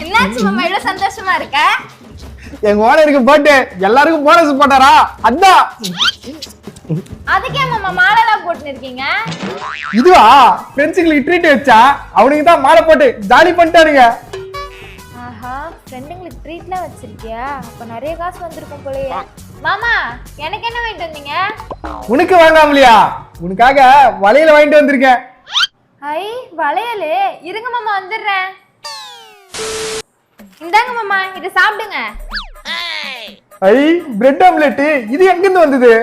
என்னாச்சு மாமா இவ்வளவு சந்தோஷமா இருக்க? எங்க ஓனருக்கு பர்த்டே, எல்லாருக்கும் போனஸ் போட்டாரா, அதான். அதுக்கே மாமா மாலை எல்லாம் போட்டு இருக்கீங்க? இதுவா ஃப்ரெண்ட்ஸுங்களுக்கு ட்ரீட் வச்சா அவனுக்கு தான் மாலை போட்டு ஜாலி பண்ணிட்டாருங்க. ஆஹா, ஃப்ரெண்டுங்களுக்கு ட்ரீட்லாம் வச்சிருக்கியா? அப்ப நிறைய காசு வந்திருக்கும் போலயே. மாமா எனக்கு என்ன வாங்கிட்டு வந்தீங்க? உனக்கு வாங்காமலையா? உனக்காக வளையல வாங்கிட்டு வந்திருக்கேன். ஐ வளையலு, இருங்க மாமா வந்துடுறேன். இந்தாங்க மாமா, இதை சாப்பிடுங்க. ஐ பிரெட் ஆம்லெட், இது எங்க இருந்து வந்தது?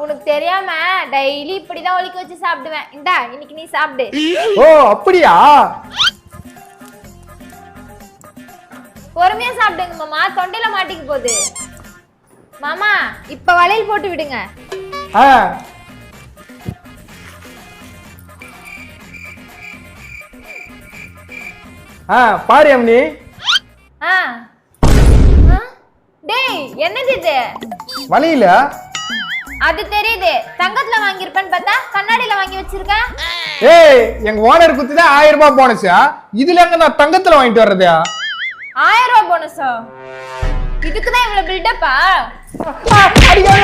உனக்கு தெரியாம டெய்லி இப்படிதான் ஒலிக்க வச்சு சாப்பிடுவேன். இந்தா இன்னைக்கு நீ சாப்பிடு. ஓ அப்படியா? பொறுமையா சாப்பிடுங்க மாமா, தொண்டையில மாட்டிக்க போகுது. மாமா இப்ப வளையல் போட்டு விடுங்க. பாரு அம்மனி. டேய் என்னது இது? வளையல? அது தெரியுது, தங்கத்துல வாங்கியிருப்பேன்னு பார்த்தா கண்ணாடியில வாங்கி வச்சிருக்க. ஏய் எங்க ஓனர் குத்துதான் 1000 ரூபாய் போனஸா, இதுல எங்க நான் தங்கத்துல வாங்கிட்டு வர்றதா? 1000 ரூபாய் போனஸா? இதுக்குதான் இவ்வளவு பில்டப்பா? அடிக்காத